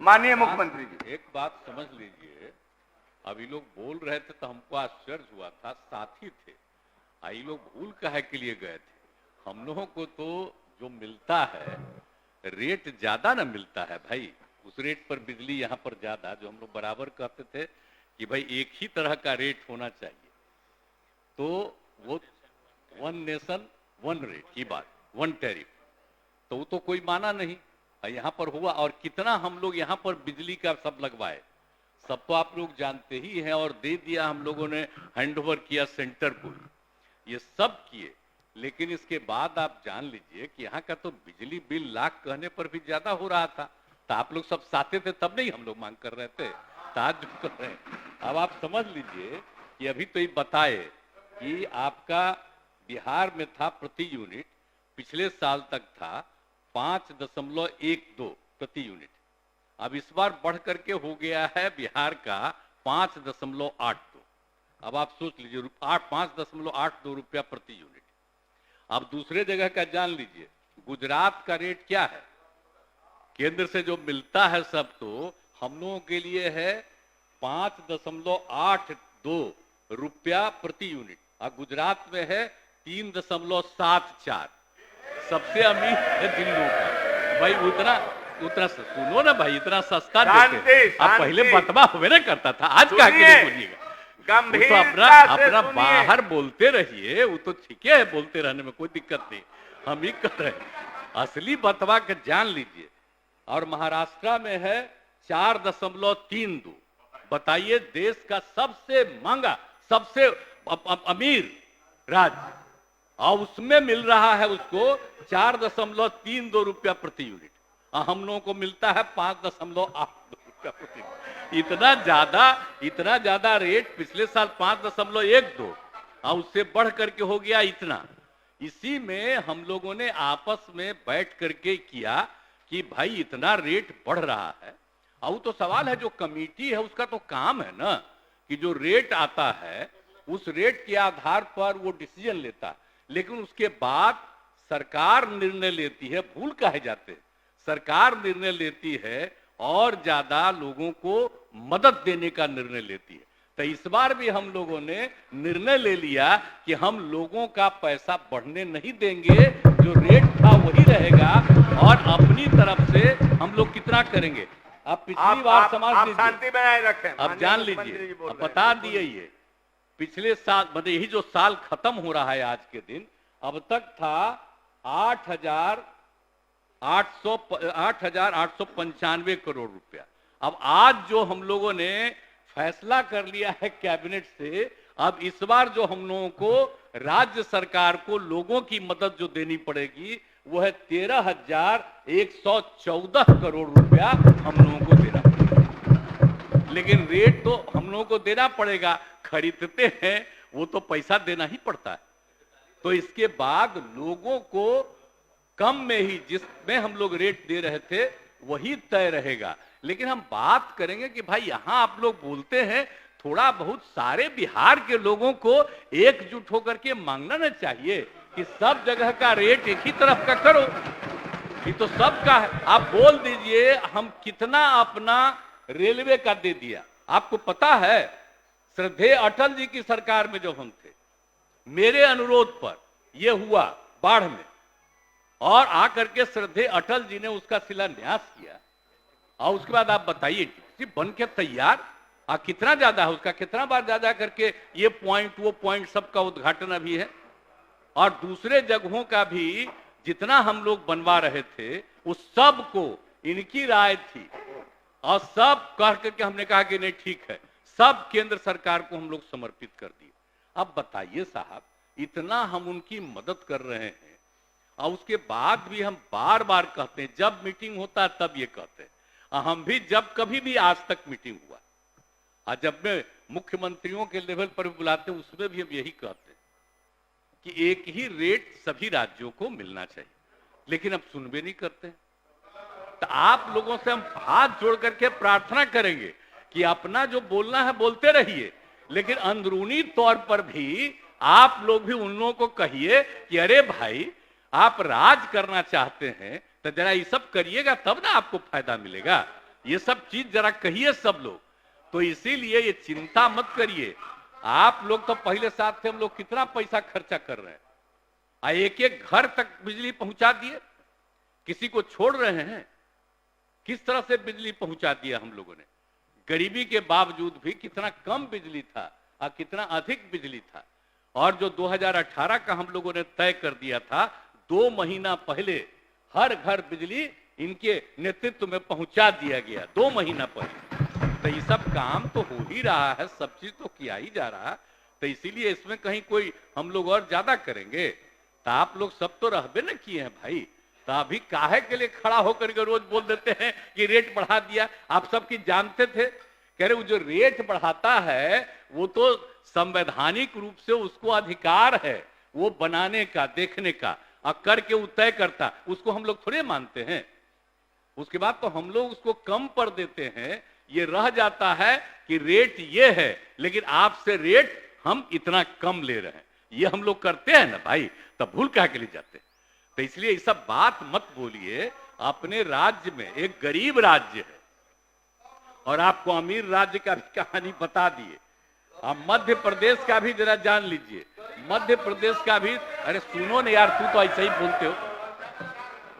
माननीय मुख्यमंत्री जी, एक बात समझ लीजिए, अभी लोग बोल रहे थे तो हमको आश्चर्य हुआ था, साथी थे। आई लोग भूल काहे के लिए गए थे? हम लोगों को तो जो मिलता है रेट ज्यादा ना मिलता है भाई, उस रेट पर बिजली यहाँ पर ज्यादा, जो हम लोग बराबर कहते थे कि भाई एक ही तरह का रेट होना चाहिए, तो वो वन नेशन वन रेट की बात, वन टैरिफ, तो वो तो कोई माना नहीं। यहाँ पर हुआ, और कितना हम लोग यहाँ पर बिजली का सब लगवाए, सब तो आप लोग जानते ही हैं, और दे दिया हम लोगों ने, हैंडओवर किया सेंटर को, ये सब किए। लेकिन इसके बाद आप जान लीजिए कि यहाँ का तो बिजली बिल लाख कहने पर भी ज्यादा हो रहा था, तो आप लोग सब साथे थे तब नहीं हम लोग मांग कर रहे थे, आज जो कर रहे हैं। अब आप समझ लीजिए कि अभी तो ये बताए कि आपका बिहार में था प्रति यूनिट, पिछले साल तक था 5.12 प्रति यूनिट, अब इस बार बढ़ करके हो गया है बिहार का 5.82। अब आप सोच लीजिए 5.82 रुपया प्रति यूनिट। अब दूसरे जगह का जान लीजिए, गुजरात का रेट क्या है, केंद्र से जो मिलता है सब, तो हम लोगों के लिए है 5.82 रुपया प्रति यूनिट, और गुजरात में है 3.74। सबसे अमीर है दिल्ली का भाई, उतना सुनो ना भाई, इतना सस्ता देते। अब पहले बतवा हुए ना करता था, आज कहा के लिए बोलिएगा, वो तो अपना बाहर बोलते रहिए, वो तो ठीक है बोलते रहने में कोई दिक्कत नहीं, हम ही कर रहे हैं। असली बतवा के जान लीजिए, और महाराष्ट्र में है 4.32। बताइए, देश का सबसे महंगा, सबसे अमीर राज्य, और उसमें मिल रहा है उसको 4.32 रुपया प्रति यूनिट, और हम लोगों को मिलता है 5.82 रुपया प्रति यूनिट। इतना ज्यादा रेट, पिछले साल 5.12, और उससे बढ़ करके हो गया इतना। इसी में हम लोगों ने आपस में बैठ करके किया कि भाई इतना रेट बढ़ रहा है, और तो सवाल है, जो कमेटी है उसका तो काम है ना कि जो रेट आता है उस रेट के आधार पर वो डिसीजन लेता है, लेकिन उसके बाद सरकार निर्णय लेती है। भूल काहे जाते, सरकार निर्णय लेती है और ज्यादा लोगों को मदद देने का निर्णय लेती है। तो इस बार भी हम लोगों ने निर्णय ले लिया कि हम लोगों का पैसा बढ़ने नहीं देंगे, जो रेट था वही रहेगा, और अपनी तरफ से हम लोग कितना करेंगे। अब पिछली बार समझ लीजिए, शांति बनाए रखें, अब जान लीजिए, अब बता दिए, ये पिछले साल, मतलब यही जो साल खत्म हो रहा है आज के दिन, अब तक था 8,895 करोड़ रुपया। अब आज जो हम लोगों ने फैसला कर लिया है कैबिनेट से, अब इस बार जो हम लोगों को राज्य सरकार को लोगों की मदद जो देनी पड़ेगी वो है 13,114 करोड़ रुपया हम लोगों को देना पड़ेगा। लेकिन रेट तो हम लोगों को देना पड़ेगा, खरीदते हैं वो तो पैसा देना ही पड़ता है। तो इसके बाद लोगों को कम में ही, जिसमें हम लोग रेट दे रहे थे वही तय रहेगा। लेकिन हम बात करेंगे कि भाई यहां आप लोग बोलते हैं, थोड़ा बहुत सारे बिहार के लोगों को एकजुट होकर के मांगना ना चाहिए कि सब जगह का रेट एक ही तरफ का करो, ये तो सबका है। आप बोल दीजिए हम कितना अपना रेलवे का दे दिया। आपको पता है, श्रद्धेय अटल जी की सरकार में जब हम थे, मेरे अनुरोध पर यह हुआ बाढ़ में, और आकर के श्रद्धेय अटल जी ने उसका शिलान्यास किया, और उसके बाद आप बताइए बन के तैयार, कितना ज्यादा है उसका, कितना बार ज्यादा करके ये पॉइंट वो पॉइंट सबका उद्घाटन अभी है। और दूसरे जगहों का भी जितना हम लोग बनवा रहे थे उस सब को इनकी राय थी, और सब कह करके हमने कहा कि नहीं ठीक है, सब केंद्र सरकार को हम लोग समर्पित कर दिए। अब बताइए साहब, इतना हम उनकी मदद कर रहे हैं, और उसके बाद भी हम बार बार कहते हैं, जब मीटिंग होता है तब ये कहते हैं। हम भी जब कभी भी आज तक मीटिंग हुआ, और जब मैं मुख्यमंत्रियों के लेवल पर भी बुलाते हैं, उसमें भी हम यही कहते हैं कि एक ही रेट सभी राज्यों को मिलना चाहिए, लेकिन अब सुनबे नहीं करते हैं। तो आप लोगों से हम हाथ जोड़ करके प्रार्थना करेंगे कि अपना जो बोलना है बोलते रहिए, लेकिन अंदरूनी तौर पर भी आप लोग भी उन लोगों को कहिए कि अरे भाई, आप राज करना चाहते हैं तो जरा ये सब करिएगा, तब ना आपको फायदा मिलेगा। ये सब चीज जरा कहिए सब लोग। तो इसीलिए ये चिंता मत करिए। आप लोग तो पहले साथ थे, हम लोग कितना पैसा खर्चा कर रहे हैं, एक एक घर तक बिजली पहुंचा दिए, किसी को छोड़ रहे हैं। किस तरह से बिजली पहुंचा दिया हम लोगों ने। गरीबी के बावजूद भी कितना कम बिजली था और कितना अधिक बिजली था। और जो 2018 का हम लोगों ने तय कर दिया था, 2 महीना पहले हर घर बिजली इनके नेतृत्व में पहुंचा दिया गया, 2 महीना पहले। तो ये सब काम तो हो ही रहा है, सब चीज तो किया ही जा रहा है। तो इसीलिए इसमें कहीं कोई हम लोग और ज्यादा करेंगे। तो आप लोग सब तो रहबे न किए हैं भाई, तो अभी काहे के लिए खड़ा होकर के रोज बोल देते हैं कि रेट बढ़ा दिया। आप सब की जानते थे, कह रहे वो जो रेट बढ़ाता है वो तो संवैधानिक रूप से उसको अधिकार है वो बनाने का, देखने का, और करके वो तय करता, उसको हम लोग थोड़े मानते हैं। उसके बाद तो हम लोग उसको कम पर देते हैं। ये रह जाता है कि रेट ये है, लेकिन आपसे रेट हम इतना कम ले रहे हैं, ये हम लोग करते हैं ना भाई। तब भूल क्या के लिए जाते हैं। तो इसलिए ये सब बात मत बोलिए। अपने राज्य में एक गरीब राज्य है और आपको अमीर राज्य का भी कहानी बता दिए। आप मध्य प्रदेश का भी जरा जान लीजिए। मध्य प्रदेश का भी, अरे सुनो ना यार, तू तो ऐसे ही बोलते हो।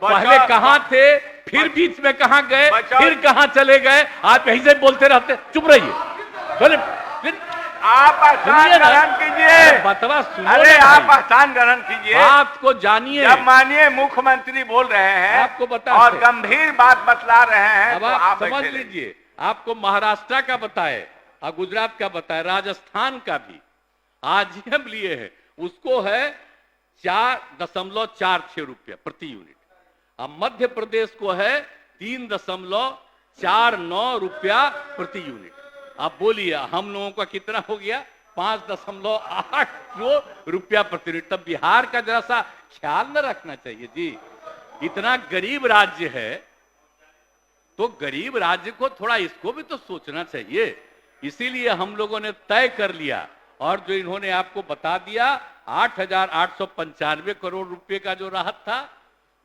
पहले कहां थे, फिर बीच में कहां गए, फिर कहां चले गए, आप यहीं से बोलते रहते। चुप रहिए। आप आसान ग्रहण कीजिए। बतवा सुनो। अरे आप आसान ग्रहण कीजिए, बात को जानिए। जब माननीय मुख्यमंत्री बोल रहे हैं आपको बता और गंभीर बात बतला रहे हैं, अब तो आप आप समझ लीजिए। आपको महाराष्ट्र का बताए और गुजरात का बताए, राजस्थान का भी आज ही हम लिए हैं, उसको है 4.46 रुपया प्रति यूनिट। अब मध्य प्रदेश को है 3.49 रुपया प्रति यूनिट। अब बोलिए हम लोगों का कितना हो गया, 5.82 रुपया प्रति यूनिट। तब बिहार का जरा सा ख्याल न रखना चाहिए जी। इतना गरीब राज्य है तो गरीब राज्य को थोड़ा इसको भी तो सोचना चाहिए। इसीलिए हम लोगों ने तय कर लिया, और जो इन्होंने आपको बता दिया 8,895 करोड़ रुपए का जो राहत था,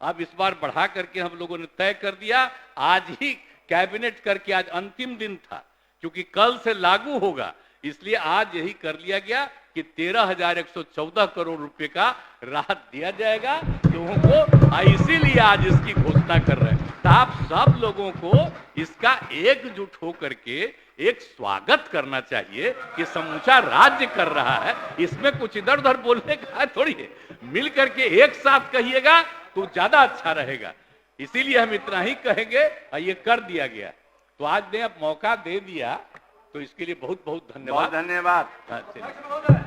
अब इस बार बढ़ा करके हम लोगों ने तय कर दिया। आज ही कैबिनेट करके, आज अंतिम दिन था क्योंकि कल से लागू होगा, इसलिए आज यही कर लिया गया कि 13,114 करोड़ रुपए का राहत दिया जाएगा लोगों को। इसीलिए आज इसकी घोषणा कर रहे हैं। तो आप सब लोगों को इसका एकजुट होकर के एक स्वागत करना चाहिए कि समूचा राज्य कर रहा है। इसमें कुछ इधर उधर बोलने का थोड़ी है, मिल करके एक साथ कहिएगा तो ज्यादा अच्छा रहेगा। इसीलिए हम इतना ही कहेंगे और ये कर दिया गया। तो आज ने अब मौका दे दिया, तो इसके लिए बहुत बहुत धन्यवाद। बहुत धन्यवाद। हाँ, चलिए।